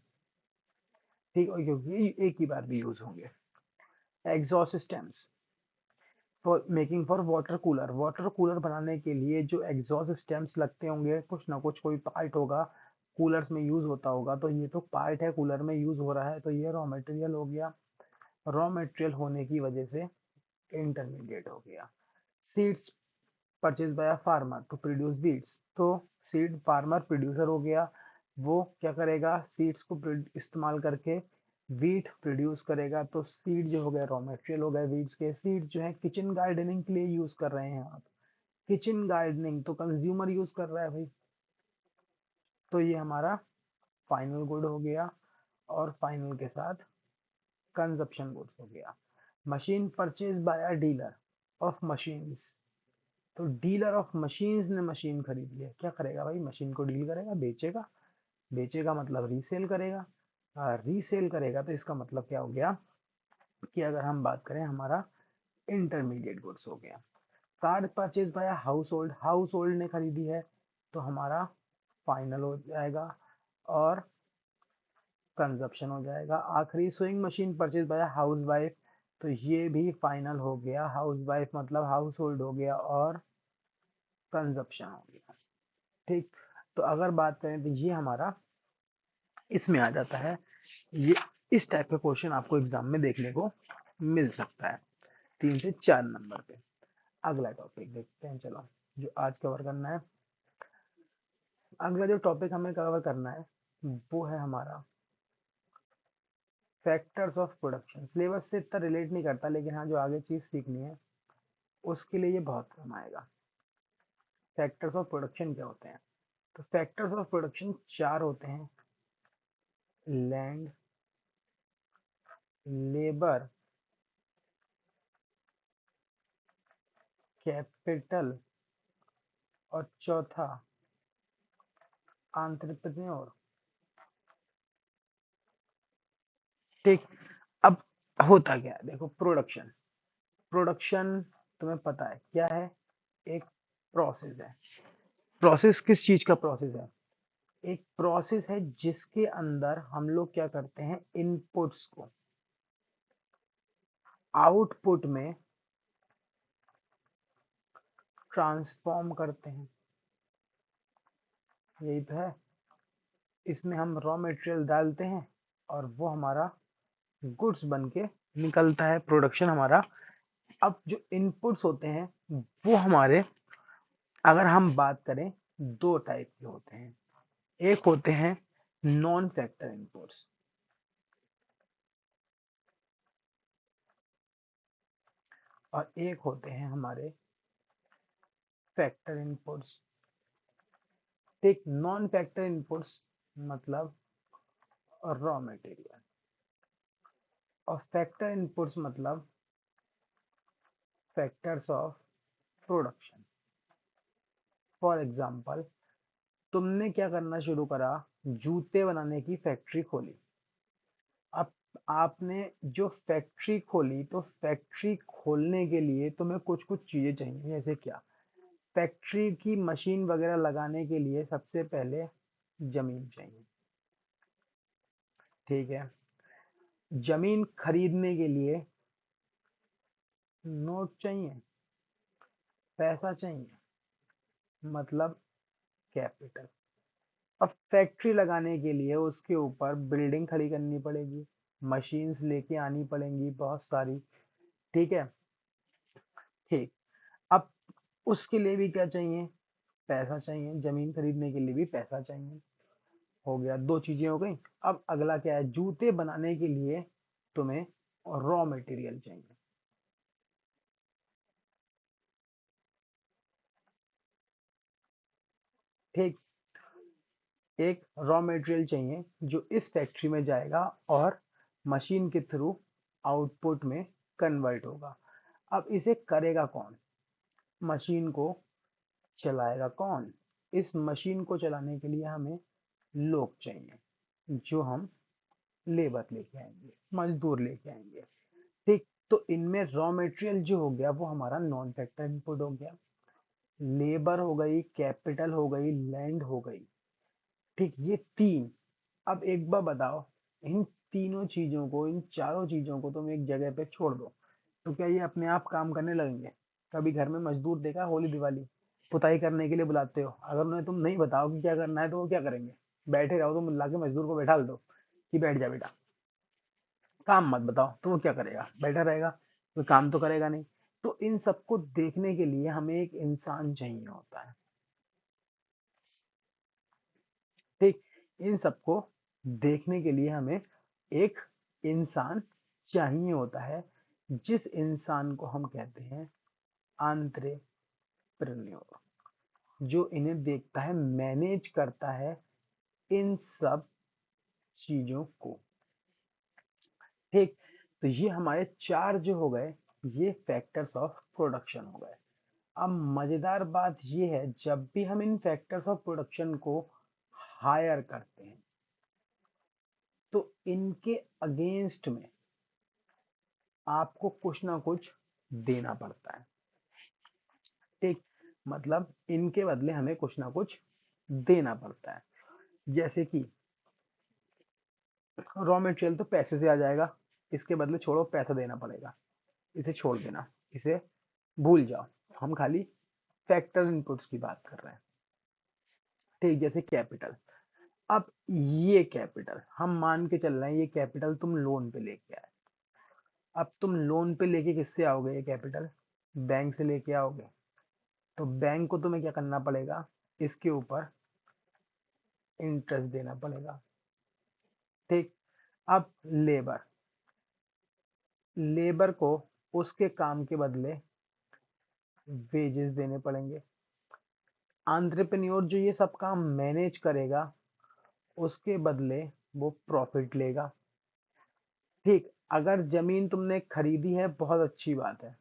A: ठीक है, क्योंकि एक ही बार भी यूज होंगे। Exhaust stamps for making for water cooler, water cooler बनाने के लिए जो एग्जॉस्ट स्टैम्प्स लगते होंगे, कुछ ना कुछ कोई पार्ट होगा, कूलर्स में यूज होता होगा, तो ये तो पार्ट है, कूलर में यूज हो रहा है, तो ये रॉ मटेरियल हो गया, रॉ मटेरियल होने की वजह से इंटरमीडिएट हो गया। Seeds purchase by farmer to produce beets, तो सीड फार्मर प्रोड्यूसर हो गया, वो क्या करेगा, सीड्स को इस्तेमाल करके वीट प्रोड्यूस करेगा, तो सीड जो हो गया रॉ मटेरियल हो गया वीट्स के। सीड जो है किचन गार्डनिंग के लिए यूज कर रहे हैं आप, किचन गार्डनिंग तो कंज्यूमर यूज कर रहा है भाई, तो ये हमारा फाइनल गुड हो गया, और फाइनल के साथ कंजप्शन गुड्स हो गया। Machine purchase by a dealer of machines, तो डीलर ऑफ मशीन्स ने मशीन खरीद लिया, क्या करेगा भाई, मशीन को डील करेगा, बेचेगा, बेचेगा मतलब रीसेल करेगा, रीसेल करेगा, तो इसका मतलब क्या हो गया कि अगर हम बात करें हमारा इंटरमीडिएट गुड्स हो गया। Car purchase by house hold, house hold ने खरीदी है, तो हमारा फाइनल हो जाएगा और कंजप्शन हो जाएगा। आखिरी swing machine purchase by house wife, तो ये भी फाइनल हो गया, हाउस वाइफ मतलब हाउस होल्ड हो गया और कंजप्शन हो गया। ठीक, तो अगर बात करें तो ये हमारा इसमें आ जाता है, ये इस टाइप का क्वेश्चन आपको एग्जाम में देखने को मिल सकता है 3 से 4 नंबर पे। अगला टॉपिक देखते हैं, चलो जो आज कवर करना है, अगला जो टॉपिक हमें कवर करना है वो है हमारा फैक्टर्स ऑफ प्रोडक्शन। सिलेबस से इतना रिलेट नहीं करता, लेकिन हाँ जो आगे चीज सीखनी है उसके लिए ये बहुत काम आएगा। फैक्टर्स ऑफ प्रोडक्शन क्या होते हैं, तो फैक्टर्स ऑफ प्रोडक्शन 4 होते हैं, लैंड, लेबर, कैपिटल, और चौथा एंटरप्रेन्योर। ठीक, अब होता क्या है, देखो प्रोडक्शन, प्रोडक्शन तुम्हें पता है क्या है, एक प्रोसेस है। प्रोसेस किस चीज का प्रोसेस है, एक प्रोसेस है जिसके अंदर हम लोग क्या करते हैं, इनपुट्स को आउटपुट में ट्रांसफॉर्म करते हैं, यही तो है। इसमें हम रॉ मटेरियल डालते हैं और वो हमारा गुड्स बन के निकलता है, प्रोडक्शन हमारा। अब जो इनपुट्स होते हैं वो हमारे, अगर हम बात करें, 2 टाइप के होते हैं, एक होते हैं नॉन फैक्टर इनपुट्स, और एक होते हैं हमारे फैक्टर इनपुट्स। एक नॉन फैक्टर इनपुट्स मतलब रॉ मटेरियल, और फैक्टर इनपुट्स मतलब factors of production. For example, तुमने क्या करना शुरू करा, जूते बनाने की फैक्ट्री खोली। अब आपने जो फैक्ट्री खोली, तो फैक्ट्री खोलने के लिए तुम्हें कुछ कुछ चीजें चाहिए, जैसे क्या, फैक्ट्री की मशीन वगैरह लगाने के लिए सबसे पहले जमीन चाहिए। ठीक है, जमीन खरीदने के लिए नोट चाहिए, पैसा चाहिए, मतलब कैपिटल। अब फैक्ट्री लगाने के लिए उसके ऊपर बिल्डिंग खड़ी करनी पड़ेगी, मशीन्स लेके आनी पड़ेंगी बहुत सारी, ठीक है। ठीक। अब उसके लिए भी क्या चाहिए? पैसा चाहिए, जमीन खरीदने के लिए भी पैसा चाहिए। हो गया, दो चीजें हो गई। अब अगला क्या है? जूते बनाने के लिए तुम्हें रॉ मटेरियल चाहिए। ठीक। एक रॉ मटेरियल चाहिए जो इस फैक्ट्री में जाएगा और मशीन के थ्रू आउटपुट में कन्वर्ट होगा। अब इसे करेगा कौन? मशीन को चलाएगा कौन? इस मशीन को चलाने के लिए हमें लोग चाहिए, जो हम लेबर लेके आएंगे, मजदूर लेके आएंगे। ठीक। तो इनमें रॉ मटेरियल जो हो गया वो हमारा नॉन फैक्टर इनपुट हो गया। लेबर हो गई, कैपिटल हो गई, लैंड हो गई। ठीक, ये तीन। अब एक बार बताओ, इन तीनों चीजों को, इन चारों चीजों को तुम एक जगह पे छोड़ दो तो क्या ये अपने आप काम करने लगेंगे? कभी घर में मजदूर देखा? होली दिवाली पुताई करने के लिए बुलाते हो, अगर उन्हें तुम नहीं बताओ कि क्या करना है तो वो क्या करेंगे? बैठे रहो, तुम ला के मजदूर को बैठा दो कि बैठ जा बेटा, काम मत बताओ, तो वो क्या करेगा? बैठा रहेगा, कोई काम तो करेगा नहीं। तो इन सबको देखने के लिए हमें एक इंसान चाहिए होता है। ठीक। इन सबको देखने के लिए हमें एक इंसान चाहिए होता है, जिस इंसान को हम कहते हैं एंटरप्रेन्योर, जो इन्हें देखता है, मैनेज करता है इन सब चीजों को। ठीक। तो ये हमारे चार जो हो गए, ये फैक्टर्स ऑफ प्रोडक्शन हो गए। अब मजेदार बात ये है, जब भी हम इन फैक्टर्स ऑफ प्रोडक्शन को हायर करते हैं तो इनके अगेंस्ट में आपको कुछ ना कुछ देना पड़ता है। ठीक। मतलब इनके बदले हमें कुछ ना कुछ देना पड़ता है। जैसे कि रॉ मटेरियल तो पैसे से आ जाएगा, इसके बदले छोड़ो, पैसा देना पड़ेगा। इसे छोड़ देना, इसे भूल जाओ, हम खाली फैक्टर इनपुट्स की बात कर रहे हैं। ठीक। जैसे कैपिटल। अब ये कैपिटल हम मान के चल रहे हैं, ये कैपिटल तुम लोन पे लेके आए। अब तुम लोन पे लेके किससे आओगे? ये कैपिटल बैंक से लेके आओगे। तो बैंक को तुम्हें क्या करना पड़ेगा? इसके ऊपर इंटरेस्ट देना पड़ेगा। ठीक। अब लेबर, लेबर को उसके काम के बदले वेजेस देने पड़ेंगे। एंटरप्रेन्योर जो ये सब काम मैनेज करेगा, उसके बदले वो प्रॉफिट लेगा। ठीक। अगर जमीन तुमने खरीदी है, बहुत अच्छी बात है।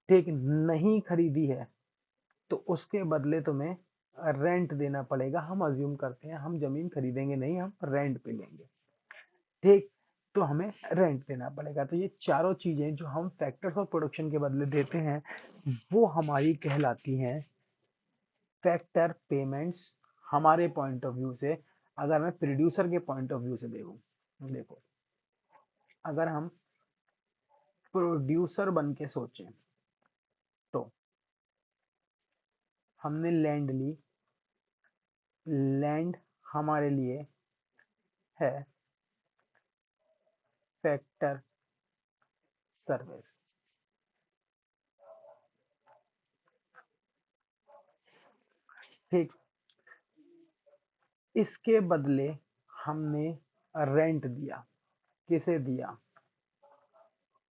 A: ठीक। नहीं खरीदी है तो उसके बदले तुम्हें रेंट देना पड़ेगा। हम अज्यूम करते हैं हम जमीन खरीदेंगे नहीं, हम रेंट पे लेंगे। ठीक। तो हमें रेंट देना पड़ेगा। तो ये चारों चीजें जो हम फैक्टर्स ऑफ प्रोडक्शन के बदले देते हैं, वो हमारी कहलाती हैं फैक्टर पेमेंट्स। हमारे पॉइंट ऑफ व्यू से, अगर मैं प्रोड्यूसर के पॉइंट ऑफ व्यू से देखूं, देखो, अगर हम प्रोड्यूसर बन के सोचें तो हमने लैंड ली, लैंड हमारे लिए है फैक्टर सर्विस। ठीक। इसके बदले हमने रेंट दिया। किसे दिया?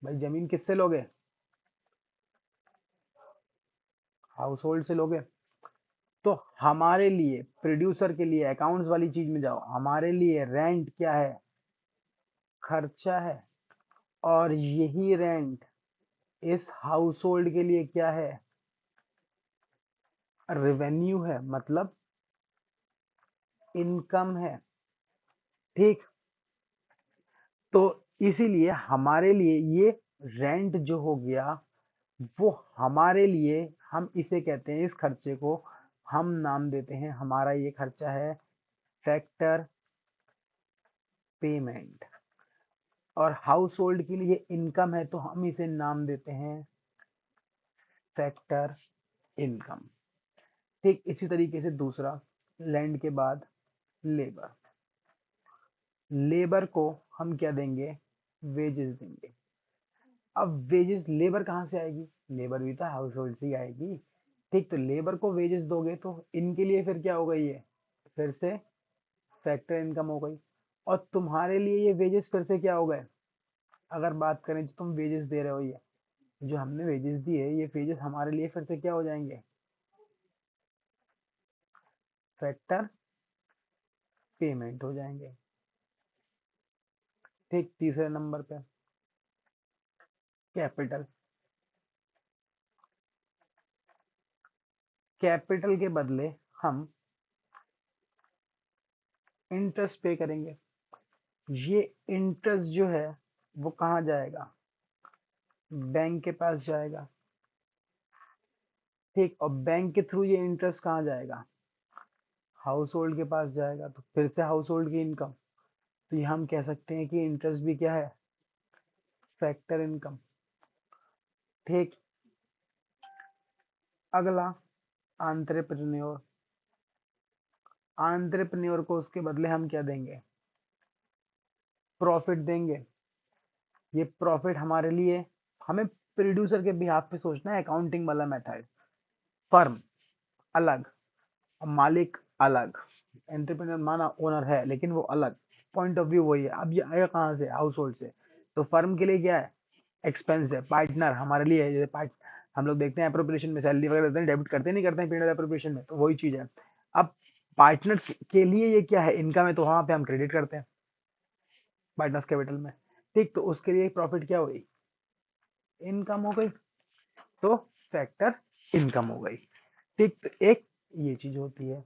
A: भाई जमीन किससे लोगे? हाउस होल्ड से लोगे। तो हमारे लिए, प्रोड्यूसर के लिए, अकाउंट्स वाली चीज में जाओ, हमारे लिए रेंट क्या है? खर्चा है। और यही रेंट इस हाउस होल्ड के लिए क्या है? रेवेन्यू है, मतलब इनकम है। ठीक। तो इसीलिए हमारे लिए ये रेंट जो हो गया, वो हमारे लिए, हम इसे कहते हैं, इस खर्चे को हम नाम देते हैं, हमारा ये खर्चा है फैक्टर पेमेंट। और हाउस होल्ड के लिए इनकम है तो हम इसे नाम देते हैं फैक्टर इनकम। ठीक। इसी तरीके से दूसरा, लैंड के बाद लेबर, लेबर को हम क्या देंगे? वेजेस देंगे। अब वेजेस लेबर कहाँ से आएगी? लेबर भी तो हाउस होल्ड से ही आएगी। ठीक, तो लेबर को वेजेस दोगे तो इनके लिए फिर क्या हो गई है, फिर से फैक्टर इनकम हो गई। और तुम्हारे लिए ये वेजेस फिर से क्या हो गए? अगर बात करें जो तुम वेजेस दे रहे हो, ये जो हमने वेजेस दी है, ये वेजेस हमारे लिए फिर से क्या हो जाएंगे? फैक्टर पेमेंट हो जाएंगे। ठीक, तीसरे नंबर पे कैपिटल। कैपिटल के बदले हम इंटरेस्ट पे करेंगे। ये इंटरेस्ट जो है वो कहाँ जाएगा? बैंक के पास जाएगा। ठीक, और बैंक के थ्रू ये इंटरेस्ट कहाँ जाएगा? हाउस होल्ड के पास जाएगा। तो फिर से हाउस होल्ड की इनकम। तो ये हम कह सकते हैं कि इंटरेस्ट भी क्या है? Factor income. ठीक, अगला एंटरप्रेन्योर। एंटरप्रेन्योर को उसके बदले हम क्या देंगे? प्रॉफिट देंगे। ये प्रॉफिट हमारे लिए, हमें प्रोड्यूसर के बिहाफ पे सोचना है, अकाउंटिंग वाला मेथड। फर्म अलग और मालिक अलग। एंटरप्रेन्योर माना ओनर है लेकिन वो अलग, पॉइंट ऑफ व्यू वही है। अब ये आएगा कहाँ से? हाउस होल्ड से। तो फर्म के लिए क्या है? एक्सपेंस है। पार्टनर हमारे लिए है, जैसे पार्ट हम लोग देखते हैं अप्रोप्रिएशन में सैलरी वगैरह देते हैं, डेबिट करते नहीं करते हैं पीरियड अप्रोप्रिएशन में, तो वही चीज है। अब पार्टनर के लिए ये क्या है? इनकम है, तो वहां पे हम क्रेडिट करते हैं पार्टनर्स कैपिटल में। ठीक, तो उसके लिए प्रॉफिट क्या हो गई? इनकम हो गई। तो फैक्टर इनकम हो गई। ठीक, तो एक ये चीज होती है।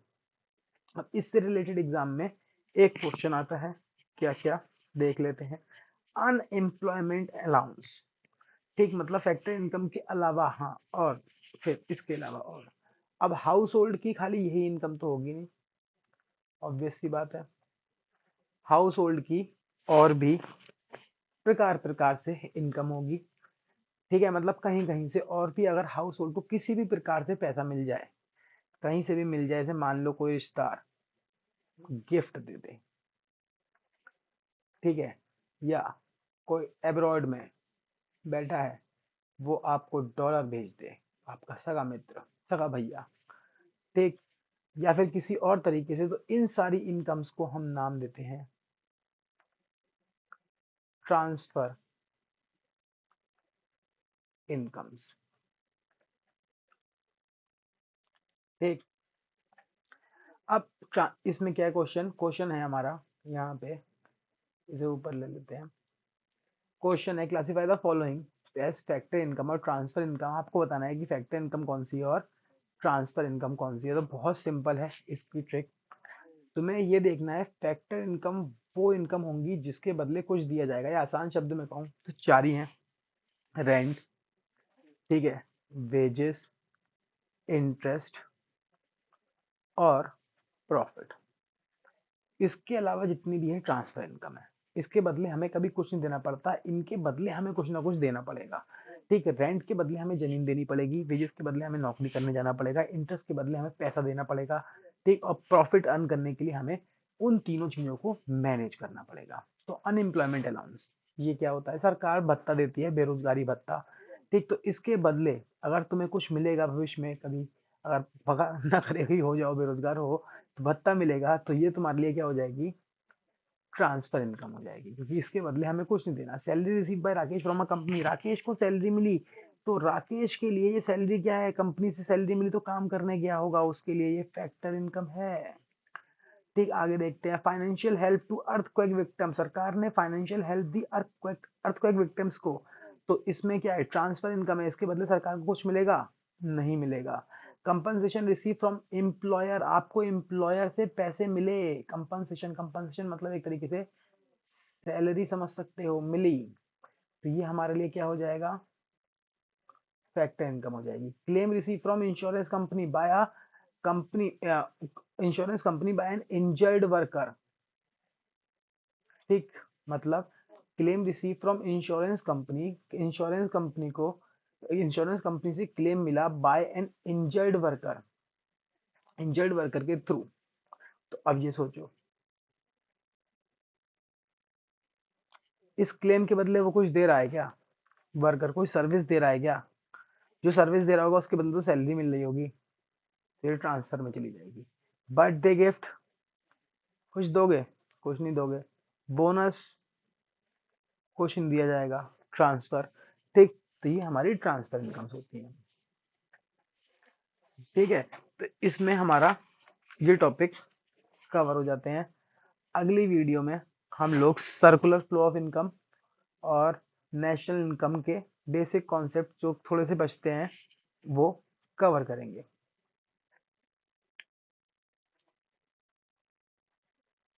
A: अब इससे रिलेटेड एग्जाम में एक क्वेश्चन आता है, क्या क्या देख लेते हैं। Unemployment allowance. ठीक, मतलब फैक्टर इनकम के अलावा, हाँ, और फिर इसके अलावा और। अब हाउस होल्ड की खाली यही इनकम तो होगी नहीं, ऑब्वियस सी बात है। हाउस होल्ड की और भी प्रकार प्रकार से इनकम होगी। ठीक है, मतलब कहीं कहीं से और भी, अगर हाउस होल्ड को किसी भी प्रकार से पैसा मिल जाए, कहीं से भी मिल जाए, जैसे मान लो कोई रिश्तेदार गिफ्ट दे दे, ठीक है, या कोई एब्रॉड में बैठा है, वो आपको डॉलर भेज दे, आपका सगा मित्र, सगा भैया, ठीक, या फिर किसी और तरीके से, तो इन सारी इनकम्स को हम नाम देते हैं ट्रांसफर इनकम्स। ठीक, अब इसमें क्या है? क्वेश्चन क्वेश्चन है हमारा यहाँ पे, इसे ऊपर ले लेते हैं। क्वेश्चन है, classify the following age factor income और ट्रांसफर इनकम। आपको बताना है कि फैक्टर इनकम कौन सी है और ट्रांसफर इनकम कौन सी है। तो बहुत सिंपल है इसकी ट्रिक। तुम्हें ये देखना है, फैक्टर इनकम वो इनकम होंगी जिसके बदले कुछ दिया जाएगा, या आसान शब्द में कहूँ तो चार ही हैं। रेंट, ठीक है, वेजेस, इंटरेस्ट और प्रॉफिट। इसके अलावा जितनी भी है ट्रांसफर इनकम है। इसके बदले हमें कभी कुछ नहीं देना पड़ता, इनके बदले हमें कुछ ना कुछ देना पड़ेगा। ठीक है, रेंट के बदले हमें जमीन देनी पड़ेगी, वेजेस के बदले हमें नौकरी करने जाना पड़ेगा, इंटरेस्ट के बदले हमें पैसा देना पड़ेगा। ठीक, और प्रॉफिट अर्न करने के लिए हमें उन तीनों चीजों को मैनेज करना पड़ेगा। तो अनएम्प्लॉयमेंट अलाउंस ये क्या होता है? सरकार भत्ता देती है, बेरोजगारी भत्ता। ठीक, तो इसके बदले अगर तुम्हें कुछ मिलेगा भविष्य में, कभी अगर भगा ना करे भी हो जाओ, बेरोजगार हो, तो भत्ता मिलेगा, तो ये तुम्हारे लिए क्या हो जाएगी? ट्रांसफर इनकम हो जाएगी, क्योंकि इसके बदले हमें कुछ नहीं देना। Salary receive by Rakesh from a company, Rakesh को सैलरी मिली, तो राकेश के लिए ये सैलरी क्या है? कंपनी से सैलरी मिली तो काम करने गया होगा, उसके लिए ये फैक्टर इनकम है। ठीक, आगे देखते हैं। Financial help to earthquake victim, सरकार ने फाइनेंशियल हेल्प दी अर्थक्वेक विक्टिम्स को, तो इसमें क्या है? ट्रांसफर इनकम है, इसके बदले सरकार को कुछ मिलेगा? नहीं मिलेगा। कंपनसेशन रिसीव फ्रॉम एम्प्लॉयर, आपको एम्प्लॉयर से पैसे मिले। कंपनसेशन, कंपनसेशन मतलब एक तरीके से सैलरी समझ सकते हो, मिली, तो ये हमारे लिए क्या हो जाएगा? फैक्टर इनकम हो जाएगी। Claim receive from insurance company by a company, insurance company by N injured worker. ठीक, मतलब claim receive from insurance company को, इंश्योरेंस कंपनी से क्लेम मिला बाय एन इंजर्ड वर्कर के थ्रू। तो अब ये सोचो, इस क्लेम के बदले वो कुछ दे रहा है क्या? वर्कर कोई सर्विस दे रहा है क्या, जो सर्विस दे रहा होगा उसके बदले तो सैलरी मिल रही होगी, फिर ट्रांसफर में चली जाएगी। बर्थडे गिफ्ट, कुछ दोगे, कुछ नहीं दोगे। बोनस, कुछ नहीं दिया जाएगा, ट्रांसफर। ठीक, तो ये हमारी ट्रांसफर इनकम्स होती है। ठीक है, तो इसमें हमारा ये टॉपिक कवर हो जाते हैं। अगली वीडियो में हम लोग सर्कुलर फ्लो ऑफ इनकम और नेशनल इनकम के बेसिक कॉन्सेप्ट जो थोड़े से बचते हैं वो कवर करेंगे।